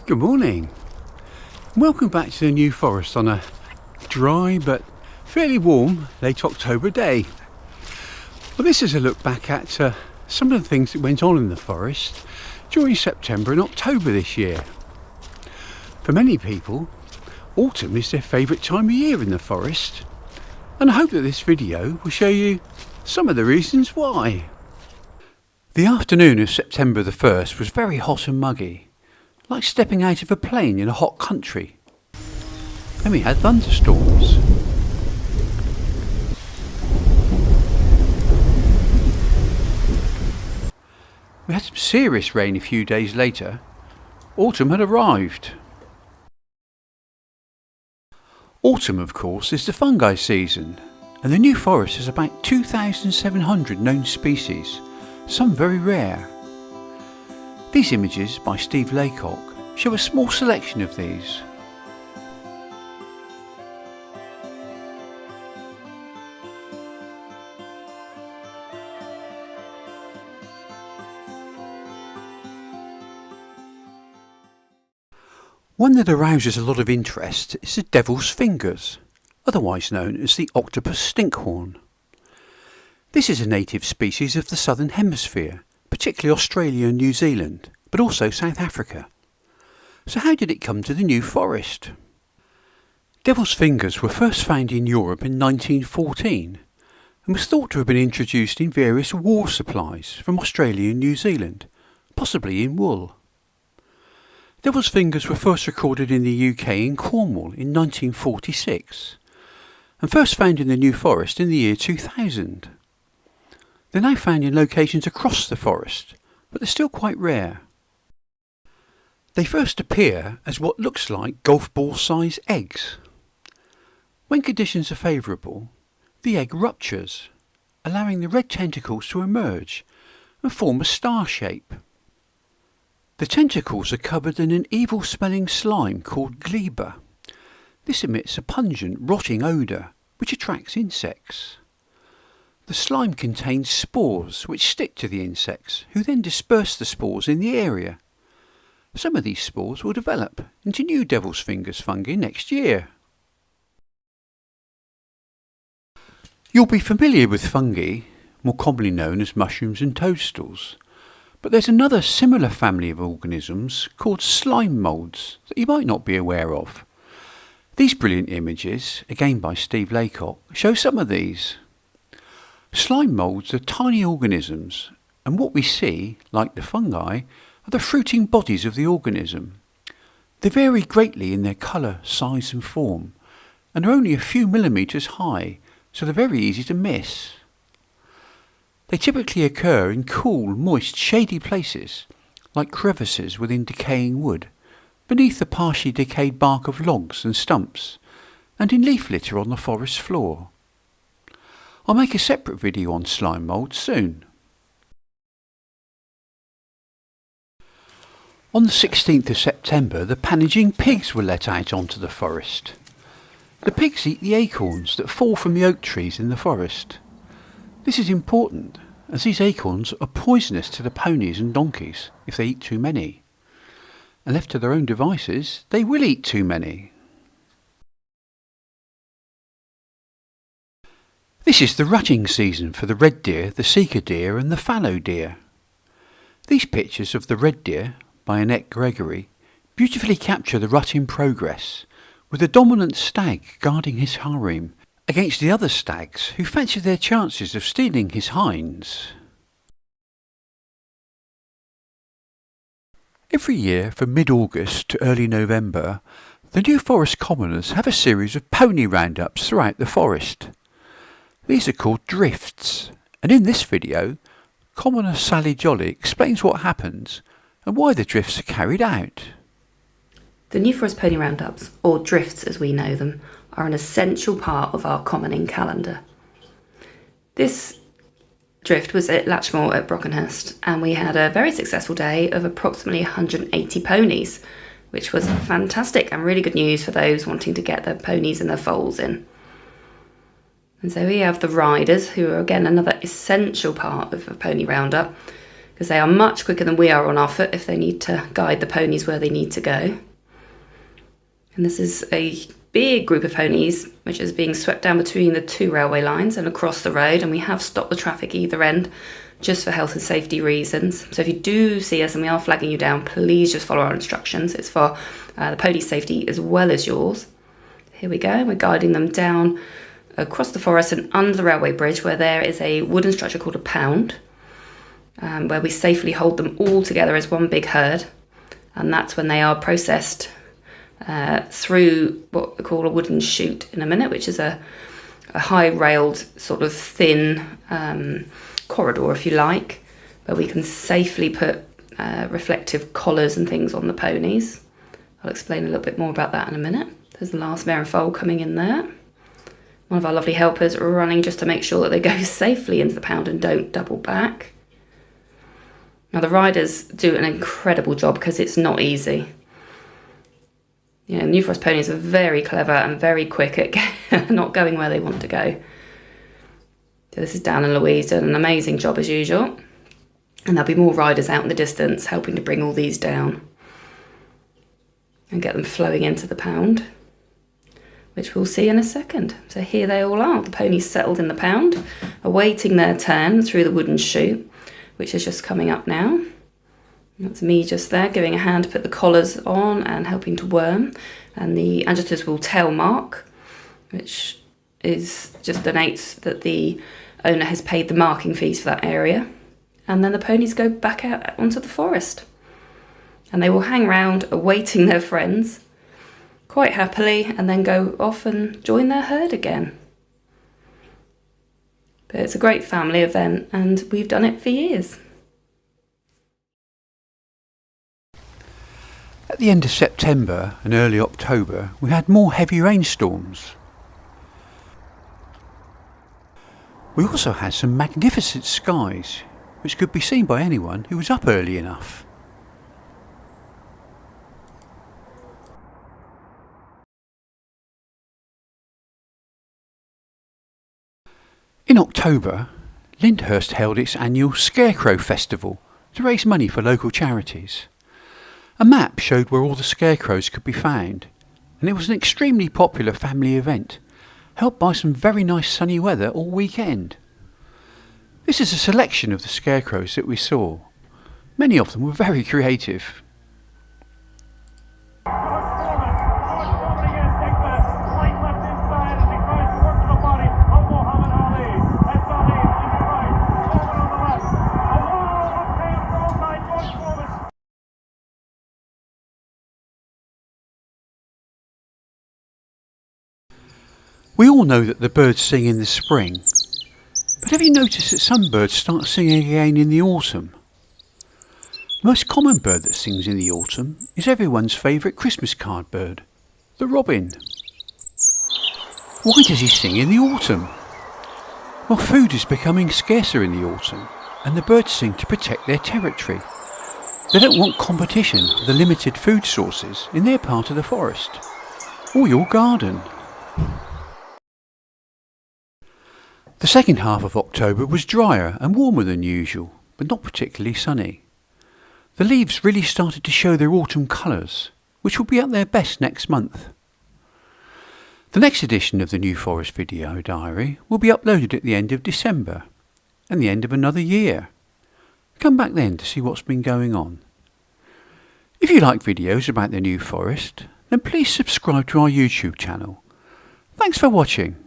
Good morning. Welcome back to the New Forest on a dry but fairly warm late October day. Well, this is a look back at some of the things that went on in the forest during September and October this year. For many people, autumn is their favourite time of year in the forest, and I hope that this video will show you some of the reasons why. The afternoon of September the 1st was very hot and muggy, like stepping out of a plane in a hot country. Then we had thunderstorms. We had some serious rain a few days later. Autumn had arrived. Autumn, of course, is the fungi season, and the New Forest has about 2,700 known species, some very rare. These images by Steve Laycock show a small selection of these. One that arouses a lot of interest is the devil's fingers, otherwise known as the octopus stinkhorn. This is a native species of the southern hemisphere, particularly Australia and New Zealand, but also South Africa. So how did it come to the New Forest? Devil's fingers were first found in Europe in 1914 and was thought to have been introduced in various war supplies from Australia and New Zealand, possibly in wool. Devil's fingers were first recorded in the UK in Cornwall in 1946 and first found in the New Forest in the year 2000. They're now found in locations across the forest, but they're still quite rare. They first appear as what looks like golf ball size eggs. When conditions are favourable, the egg ruptures, allowing the red tentacles to emerge and form a star shape. The tentacles are covered in an evil smelling slime called gleba. This emits a pungent, rotting odour which attracts insects. The slime contains spores which stick to the insects, who then disperse the spores in the area. Some of these spores will develop into new devil's fingers fungi next year. You'll be familiar with fungi, more commonly known as mushrooms and toadstools, but there's another similar family of organisms called slime moulds that you might not be aware of. These brilliant images, again by Steve Laycock, show some of these. Slime moulds are tiny organisms, and what we see, like the fungi, are the fruiting bodies of the organism. They vary greatly in their colour, size and form, and are only a few millimetres high, so they're very easy to miss. They typically occur in cool, moist, shady places, like crevices within decaying wood, beneath the partially decayed bark of logs and stumps, and in leaf litter on the forest floor. I'll make a separate video on slime moulds soon. On the 16th of September, the Pannaging Pigs were let out onto the forest. The pigs eat the acorns that fall from the oak trees in the forest. This is important, as these acorns are poisonous to the ponies and donkeys if they eat too many. And left to their own devices, they will eat too many. This is the rutting season for the red deer, the sika deer and the fallow deer. These pictures of the red deer, by Annette Gregory, beautifully capture the rut in progress, with the dominant stag guarding his harem against the other stags who fancy their chances of stealing his hinds. Every year from mid-August to early November, the New Forest commoners have a series of pony roundups throughout the forest. These are called drifts, and in this video, commoner Sally Jolly explains what happens and why the drifts are carried out. The New Forest pony roundups, or drifts as we know them, are an essential part of our commoning calendar. This drift was at Latchmore at Brockenhurst, and we had a very successful day of approximately 180 ponies, which was fantastic and really good news for those wanting to get their ponies and their foals in. And so we have the riders, who are again another essential part of a pony roundup, because they are much quicker than we are on our foot if they need to guide the ponies where they need to go. And this is a big group of ponies which is being swept down between the 2 railway lines and across the road, and we have stopped the traffic either end just for health and safety reasons. So if you do see us and we are flagging you down, please just follow our instructions. It's for the pony's safety as well as yours. Here we go, we're guiding them down across the forest and under the railway bridge, where there is a wooden structure called a pound, where we safely hold them all together as one big herd, and that's when they are processed through what we call a wooden chute in a minute, which is a high railed sort of thin corridor, if you like, where we can safely put reflective collars and things on the ponies. I'll explain a little bit more about that in a minute. There's the last mare and foal coming in there. One of our lovely helpers running just to make sure that they go safely into the pound and don't double back. Now the riders do an incredible job because it's not easy. New Forest ponies are very clever and very quick at not going where they want to go. So this is Dan and Louise doing an amazing job as usual. And there'll be more riders out in the distance helping to bring all these down and get them flowing into the pound, which we'll see in a second. So here they all are, the ponies settled in the pound, awaiting their turn through the wooden chute, which is just coming up now. That's me just there giving a hand to put the collars on and helping to worm. And the agitators will tail mark, which is just denotes that the owner has paid the marking fees for that area. And then the ponies go back out onto the forest. And they will hang around awaiting their friends quite happily and then go off and join their herd again. But it's a great family event and we've done it for years. At the end of September and early October, we had more heavy rainstorms. We also had some magnificent skies, which could be seen by anyone who was up early enough. In October, Lyndhurst held its annual Scarecrow festival to raise money for local charities. A map showed where all the scarecrows could be found, and it was an extremely popular family event, helped by some very nice sunny weather all weekend. This is a selection of the scarecrows that we saw. Many of them were very creative. We all know that the birds sing in the spring, but have you noticed that some birds start singing again in the autumn? The most common bird that sings in the autumn is everyone's favourite Christmas card bird, the robin. Why does he sing in the autumn? Well, food is becoming scarcer in the autumn, and the birds sing to protect their territory. They don't want competition for the limited food sources in their part of the forest, or your garden. The second half of October was drier and warmer than usual, but not particularly sunny. The leaves really started to show their autumn colours, which will be at their best next month. The next edition of the New Forest video diary will be uploaded at the end of December and the end of another year. Come back then to see what's been going on. If you like videos about the New Forest, then please subscribe to our YouTube channel. Thanks for watching.